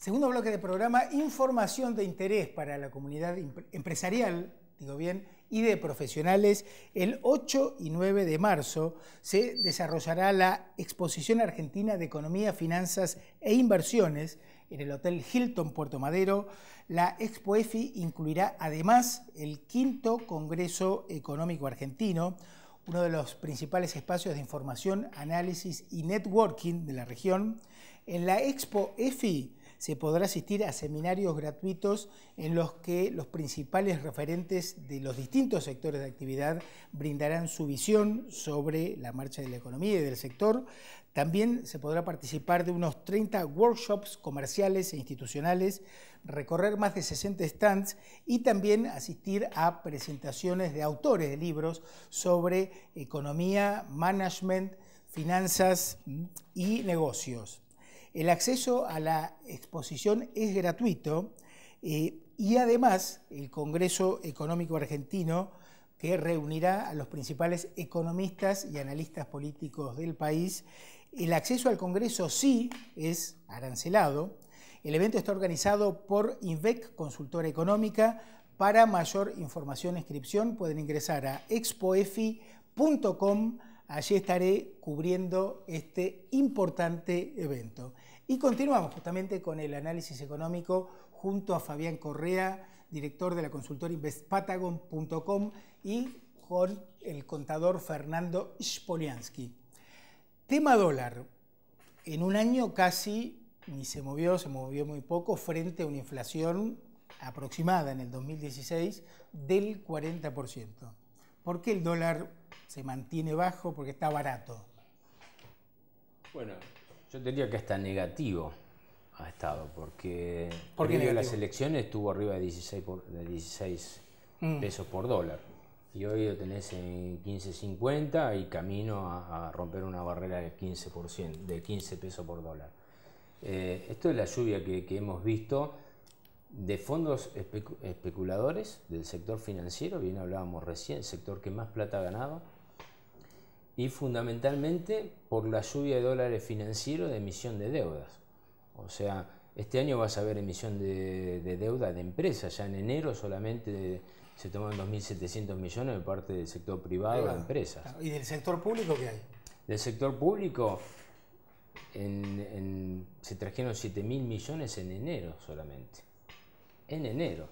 Segundo bloque de programa, información de interés para la comunidad empresarial, digo bien, y de profesionales. El 8 y 9 de marzo se desarrollará la Exposición Argentina de Economía, Finanzas e Inversiones en el Hotel Hilton Puerto Madero. La Expo EFI incluirá además el quinto Congreso Económico Argentino, uno de los principales espacios de información, análisis y networking de la región. En la Expo EFI se podrá asistir a seminarios gratuitos en los que los principales referentes de los distintos sectores de actividad brindarán su visión sobre la marcha de la economía y del sector. También se podrá participar de unos 30 workshops comerciales e institucionales, recorrer más de 60 stands y también asistir a presentaciones de autores de libros sobre economía, management, finanzas y negocios. El acceso a la exposición es gratuito y además el Congreso Económico Argentino, que reunirá a los principales economistas y analistas políticos del país. El acceso al Congreso sí es arancelado. El evento está organizado por INVEC, Consultora Económica. Para mayor información e inscripción pueden ingresar a expoefi.com. Allí estaré cubriendo este importante evento. Y continuamos justamente con el análisis económico junto a Fabián Correa, director de la consultora investpatagon.com, y con el contador Fernando Spoliansky. Tema dólar. En un año casi ni se movió muy poco frente a una inflación aproximada en el 2016 del 40%. ¿Por qué el dólar se mantiene bajo? Porque está barato. Bueno, yo diría que hasta negativo ha estado, porque previo a las elecciones estuvo arriba de 16 pesos por dólar. Y hoy lo tenés en 15.50 y camino a romper una barrera del 15%, de 15 pesos por dólar. Esto es la lluvia que hemos visto de fondos especuladores del sector financiero, bien hablábamos recién, el sector que más plata ha ganado, y fundamentalmente por la lluvia de dólares financieros de emisión de deudas. O sea, este año vas a ver emisión de deuda de empresas. Ya en enero solamente se toman 2.700 millones de parte del sector privado de empresas. ¿Y del sector público qué hay? Del sector público se trajeron 7.000 millones en enero solamente. En enero.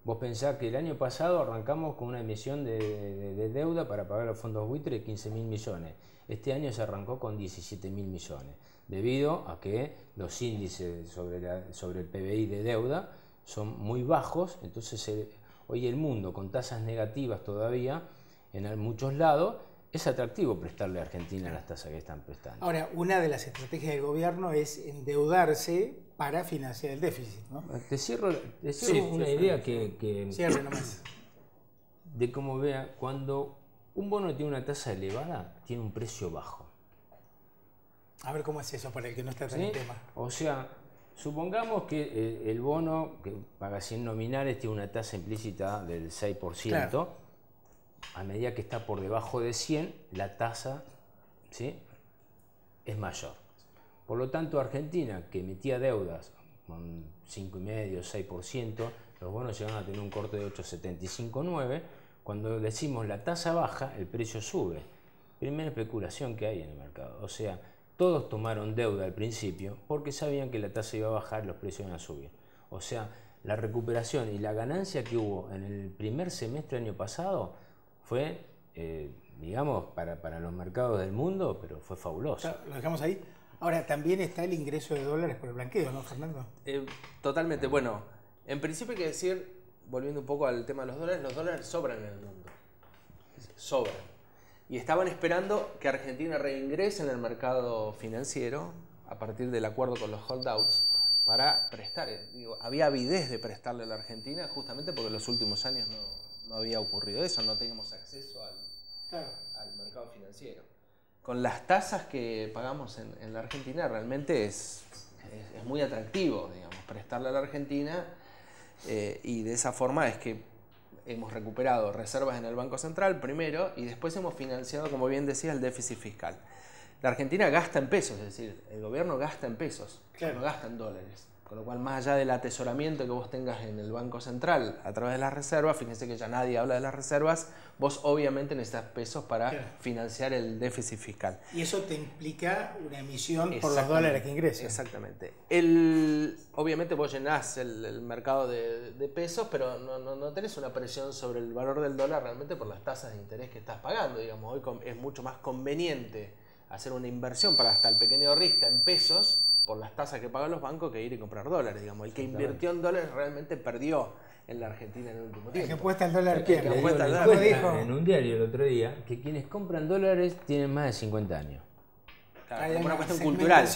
Vos pensás que el año pasado arrancamos con una emisión de deuda para pagar los fondos buitre de 15.000 millones. Este año se arrancó con 17.000 millones, debido a que los índices sobre el PBI de deuda son muy bajos. Entonces hoy el mundo, con tasas negativas todavía en muchos lados, es atractivo prestarle a Argentina las tasas que están prestando. Ahora, una de las estrategias del gobierno es endeudarse para financiar el déficit, ¿no? Te cierro una idea que cierre nomás. De cómo vea, cuando un bono tiene una tasa elevada, tiene un precio bajo. A ver cómo es eso para el que no está tan ¿Sí? en tema. O sea, supongamos que el bono que paga 100 nominales tiene una tasa implícita del 6%. Claro. A medida que está por debajo de 100, la tasa, ¿sí?, es mayor. Por lo tanto, Argentina, que emitía deudas con 5,5%, 6%, los bonos llegan a tener un corte de 8,75, 9%. Cuando decimos la tasa baja, el precio sube. Primera especulación que hay en el mercado. O sea, todos tomaron deuda al principio porque sabían que la tasa iba a bajar y los precios iban a subir. O sea, la recuperación y la ganancia que hubo en el primer semestre del año pasado fue, digamos, para los mercados del mundo, pero fue fabuloso. Claro, lo dejamos ahí. Ahora, también está el ingreso de dólares por el blanqueo, ¿no, Fernando? Totalmente. Bueno, en principio hay que decir, volviendo un poco al tema de los dólares sobran en el mundo. Sobran. Y estaban esperando que Argentina reingrese en el mercado financiero a partir del acuerdo con los holdouts para prestar. Digo, había avidez de prestarle a la Argentina justamente porque en los últimos años no había ocurrido eso, no teníamos acceso al mercado financiero. Con las tasas que pagamos en la Argentina realmente es muy atractivo, digamos, prestarle a la Argentina, y de esa forma es que hemos recuperado reservas en el Banco Central primero y después hemos financiado, como bien decía, el déficit fiscal. La Argentina gasta en pesos, es decir, el gobierno gasta en pesos, claro, no gasta en dólares. Con lo cual, más allá del atesoramiento que vos tengas en el Banco Central a través de las reservas, fíjense que ya nadie habla de las reservas, vos obviamente necesitas pesos para financiar el déficit fiscal. Y eso te implica una emisión por los dólares que ingresan. Exactamente. Obviamente vos llenás el mercado de pesos, pero no tenés una presión sobre el valor del dólar realmente por las tasas de interés que estás pagando. Digamos, hoy es mucho más conveniente hacer una inversión para hasta el pequeño ahorrista en pesos por las tasas que pagan los bancos que ir y comprar dólares. Digamos, el que invirtió en dólares realmente perdió en la Argentina en el último tiempo. El que apuesta el dólar pierde. En un diario el otro día que quienes compran dólares tienen más de 50 años. Claro, por una cuestión cultural.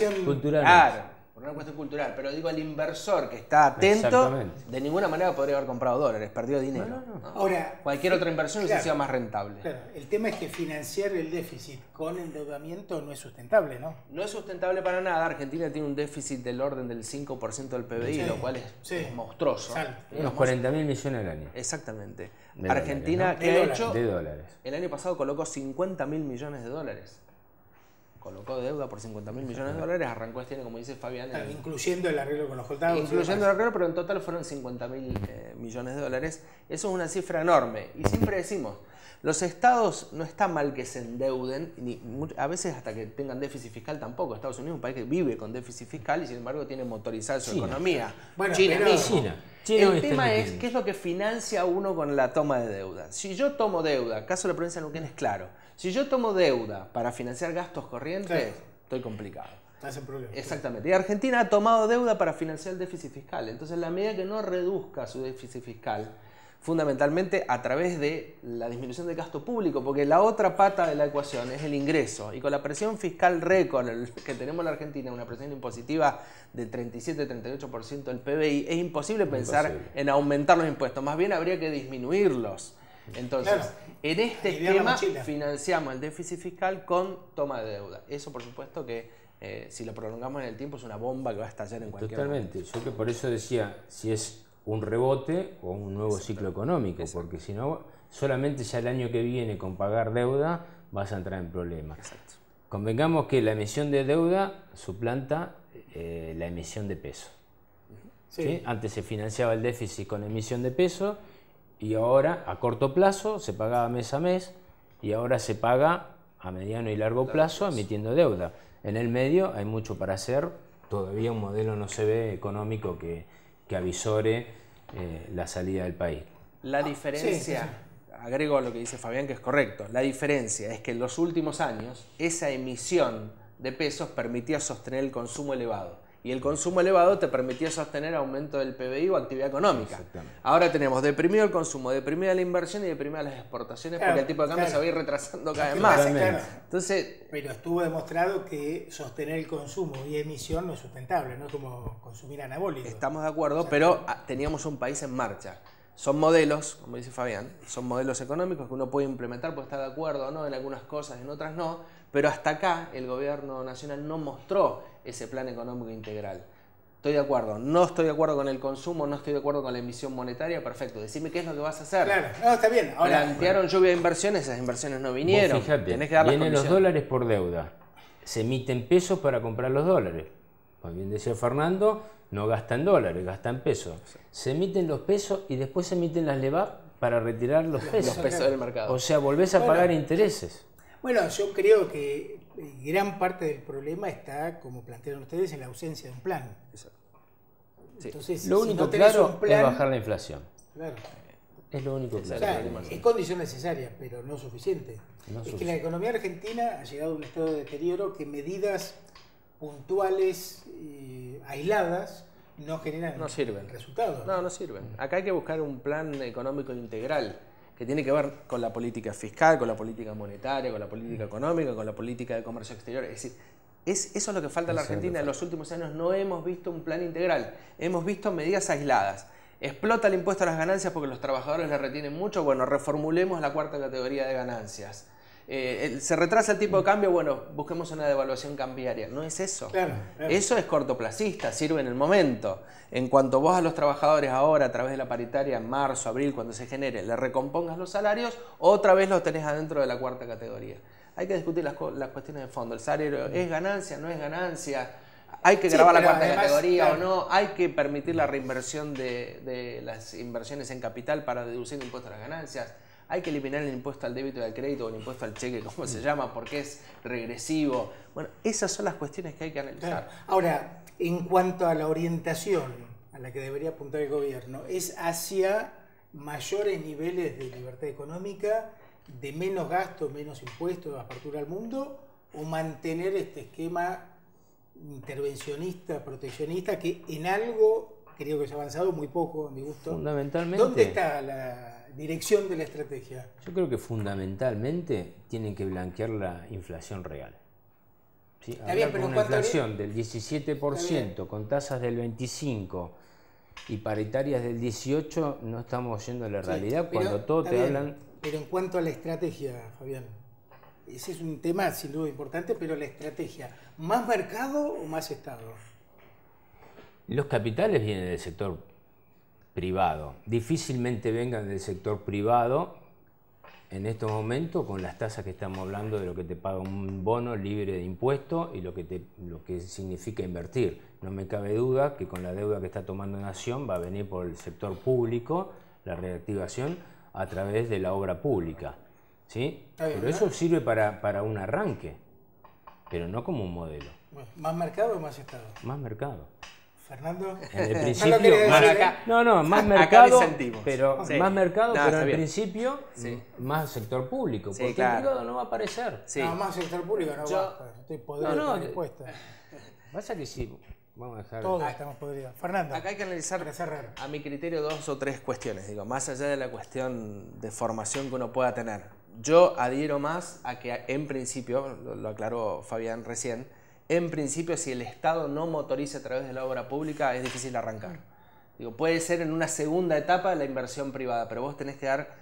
Claro, por una cuestión cultural. Pero digo, el inversor que está atento, de ninguna manera podría haber comprado dólares, perdió dinero. No. Ahora, cualquier otra inversión hubiese sido más rentable. Claro, el tema es que financiar el déficit con endeudamiento no es sustentable, ¿no? No es sustentable para nada. Argentina tiene un déficit del orden del 5% del PBI, lo cual es monstruoso. Unos 40.000 millones al año. Exactamente. De Argentina, dólares, ¿no? ¿qué ha hecho? De dólares. El año pasado colocó 50.000 millones de dólares. Colocó deuda por 50.000 millones de dólares, arrancó este año, como dice Fabián. Incluyendo el arreglo con los holdados. Incluyendo el arreglo, pero en total fueron 50.000 millones de dólares. Eso es una cifra enorme. Y siempre decimos, los estados no está mal que se endeuden, a veces hasta que tengan déficit fiscal tampoco. Estados Unidos es un país que vive con déficit fiscal y sin embargo tiene motorizada su economía. Bueno, China mismo. China el tema es qué es lo que financia uno con la toma de deuda. Si yo tomo deuda, caso de la provincia de Neuquén es claro, si yo tomo deuda para financiar gastos corrientes, estoy complicado. Estás en problema. Exactamente. Y Argentina ha tomado deuda para financiar el déficit fiscal. Entonces, la medida que no reduzca su déficit fiscal, fundamentalmente a través de la disminución del gasto público, porque la otra pata de la ecuación es el ingreso. Y con la presión fiscal récord que tenemos en la Argentina, una presión impositiva del 37-38% del PBI, es imposible pensar en aumentar los impuestos. Más bien habría que disminuirlos. Entonces, en este esquema financiamos el déficit fiscal con toma de deuda. Eso, por supuesto, que si lo prolongamos en el tiempo es una bomba que va a estallar en cualquier momento. Totalmente. Yo que por eso decía, si es un rebote o un nuevo ciclo económico, porque si no, solamente ya el año que viene con pagar deuda vas a entrar en problemas. Exacto. Convengamos que la emisión de deuda suplanta la emisión de peso. ¿Sí? Antes se financiaba el déficit con la emisión de peso y ahora a corto plazo se pagaba mes a mes y ahora se paga a mediano y largo plazo emitiendo deuda. En el medio hay mucho para hacer, todavía un modelo no se ve económico que avisore la salida del país. La diferencia, agrego a lo que dice Fabián que es correcto, la diferencia es que en los últimos años esa emisión de pesos permitía sostener el consumo elevado. Y el consumo elevado te permitía sostener aumento del PBI o actividad económica. Ahora tenemos deprimido el consumo, deprimida la inversión y deprimidas las exportaciones, porque el tipo de cambio se va a ir retrasando cada vez más. Entonces, pero estuvo demostrado que sostener el consumo y emisión no es sustentable, no es como consumir anabólicos. Estamos de acuerdo, pero teníamos un país en marcha. Son modelos, como dice Fabián, son modelos económicos que uno puede implementar, puede estar de acuerdo o no en algunas cosas, en otras no, pero hasta acá el gobierno nacional no mostró ese plan económico integral. Estoy de acuerdo, no estoy de acuerdo con el consumo, no estoy de acuerdo con la emisión monetaria, perfecto, decime qué es lo que vas a hacer. Claro, no, está bien. Ahora, plantearon lluvia de inversiones, esas inversiones no vinieron. Fíjate, tenés que dar vienen los dólares por deuda, se emiten pesos para comprar los dólares. Como bien decía Fernando, no gastan dólares, gastan pesos. Se emiten los pesos y después se emiten las LEVAP para retirar los pesos. Los pesos del mercado. O sea, volvés a pagar intereses. Bueno, yo creo que gran parte del problema está, como plantearon ustedes, en la ausencia de un plan. Exacto. Entonces, lo único claro es bajar la inflación. Claro. Es lo único claro. O sea, es condición necesaria, pero no suficiente. Que la economía argentina ha llegado a un estado de deterioro que medidas puntuales, aisladas, no generan resultados. No sirven. Acá hay que buscar un plan económico integral que tiene que ver con la política fiscal, con la política monetaria, con la política económica, con la política de comercio exterior. Es decir, eso es lo que falta en la Argentina. En los últimos años no hemos visto un plan integral, hemos visto medidas aisladas. Explota el impuesto a las ganancias porque los trabajadores le retienen mucho, bueno, reformulemos la cuarta categoría de ganancias. Se retrasa el tipo de cambio, bueno, busquemos una devaluación cambiaria. No es eso. Claro. Eso es cortoplacista, sirve en el momento. En cuanto vos a los trabajadores ahora, a través de la paritaria, en marzo, abril, cuando se genere, le recompongas los salarios, otra vez los tenés adentro de la cuarta categoría. Hay que discutir las cuestiones de fondo. ¿El salario es ganancia, no es ganancia? hay que grabar la pero cuarta además, categoría claro, o no, hay que permitir la reinversión de las inversiones en capital para deducir el impuesto a las ganancias, hay que eliminar el impuesto al débito y al crédito o el impuesto al cheque, como se llama, porque es regresivo. Bueno, esas son las cuestiones que hay que analizar. claro. Ahora, en cuanto a la orientación a la que debería apuntar el gobierno, ¿es hacia mayores niveles de libertad económica, de menos gasto, menos impuestos, apertura al mundo, o mantener este esquema intervencionista, proteccionista, que en algo creo que se ha avanzado muy poco, a mi gusto? Fundamentalmente, ¿Dónde está la dirección de la estrategia? yo creo que fundamentalmente tienen que blanquear la inflación real. ¿Sí? Está bien, Hablar pero con en una cuanto a- inflación del 17%, con tasas del 25% y paritarias del 18%, no estamos yendo a la realidad, pero cuando todos está te bien, hablan... Pero en cuanto a la estrategia, Fabián, ese es un tema sin duda importante, pero la estrategia, ¿más mercado o más Estado? Los capitales vienen del sector privado, difícilmente vengan del sector privado en estos momentos con las tasas que estamos hablando de lo que te paga un bono libre de impuestos y lo que significa invertir. No me cabe duda que con la deuda que está tomando Nación va a venir por el sector público la reactivación a través de la obra pública, ¿sí? Bien, Pero eso sirve para un arranque, pero no como un modelo. Bueno, ¿más mercado o más Estado? Más mercado. Fernando. En el No principio, lo quería más, decir, ¿eh? más Acá mercado, disentimos. pero Sí. más mercado, No, pero está en bien. principio Sí. más sector público, Sí, porque claro. el privado no va a aparecer. Sí. No, más sector público no Yo- basta. Estoy podrido No, no, con la impuesta. Pasa que sí, vamos a dejar. Todos estamos podridos. Fernando, Acá hay que analizar, para cerrar. a mi criterio, 2 o 3 cuestiones, digo, más allá de la cuestión de formación que uno pueda tener. Yo adhiero más a que, en principio, lo aclaró Fabián recién, en principio, si el Estado no motoriza a través de la obra pública, es difícil arrancar. Digo, puede ser en una segunda etapa la inversión privada, pero vos tenés que dar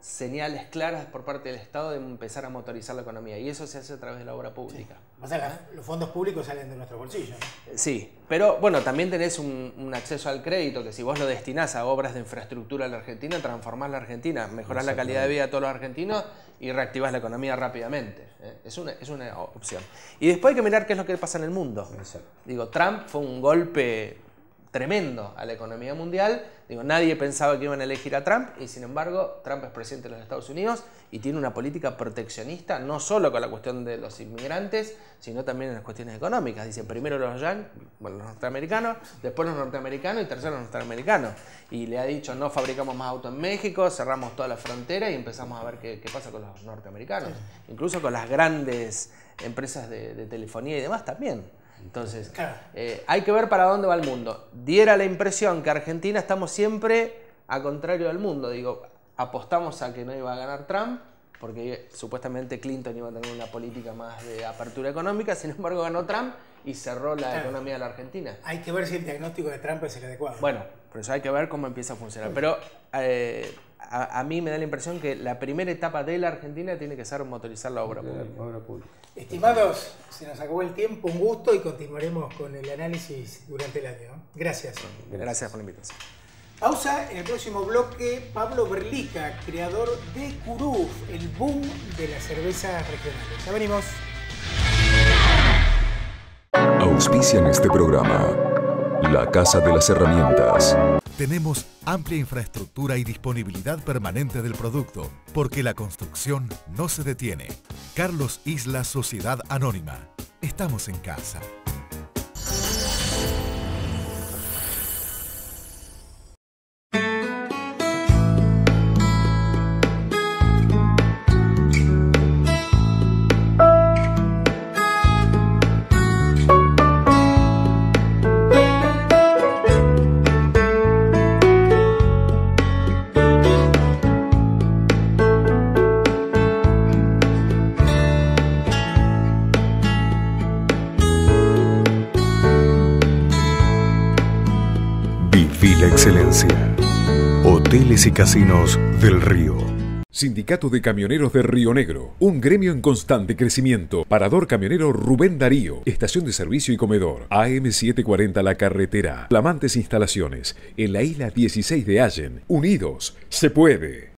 señales claras por parte del Estado de empezar a motorizar la economía, y eso se hace a través de la obra pública. O sea, los fondos públicos salen de nuestro bolsillo, ¿no? Sí, pero bueno, también tenés un acceso al crédito que si vos lo destinás a obras de infraestructura en la Argentina, transformás la Argentina, mejorás la calidad de vida de todos los argentinos y reactivás la economía rápidamente. Es una opción. Y después hay que mirar qué es lo que pasa en el mundo. Exacto. Digo, Trump fue un golpe tremendo a la economía mundial. Digo, nadie pensaba que iban a elegir a Trump y sin embargo Trump es presidente de los Estados Unidos y tiene una política proteccionista no solo con la cuestión de los inmigrantes, sino también en las cuestiones económicas. Dice primero los norteamericanos, después los norteamericanos y tercero los norteamericanos. Y le ha dicho no fabricamos más autos en México, cerramos toda la frontera y empezamos a ver qué pasa con los norteamericanos. Incluso con las grandes empresas de telefonía y demás también. Entonces, hay que ver para dónde va el mundo. Diera la impresión que Argentina estamos siempre a contrario del mundo. Digo, apostamos a que no iba a ganar Trump, porque supuestamente Clinton iba a tener una política más de apertura económica, sin embargo ganó Trump y cerró la economía de la Argentina. Hay que ver si el diagnóstico de Trump es el adecuado. Bueno, pero eso hay que ver cómo empieza a funcionar. Pero a mí me da la impresión que la primera etapa de la Argentina tiene que ser motorizar la obra pública. Estimados, se nos acabó el tiempo, un gusto y continuaremos con el análisis durante el año. Gracias. Gracias por la invitación. Pausa, en el próximo bloque, Pablo Berlica, creador de Curuf, el boom de las cervezas regionales. Ya venimos. Auspician este programa La Casa de las Herramientas. Tenemos amplia infraestructura y disponibilidad permanente del producto, porque la construcción no se detiene. Carlos Isla Sociedad Anónima. Estamos en casa. Viví la excelencia. Hoteles y Casinos del Río. Sindicato de Camioneros de Río Negro, un gremio en constante crecimiento. Parador camionero Rubén Darío, estación de servicio y comedor. AM 740 La Carretera. Flamantes instalaciones en la isla 16 de Allen. Unidos, se puede.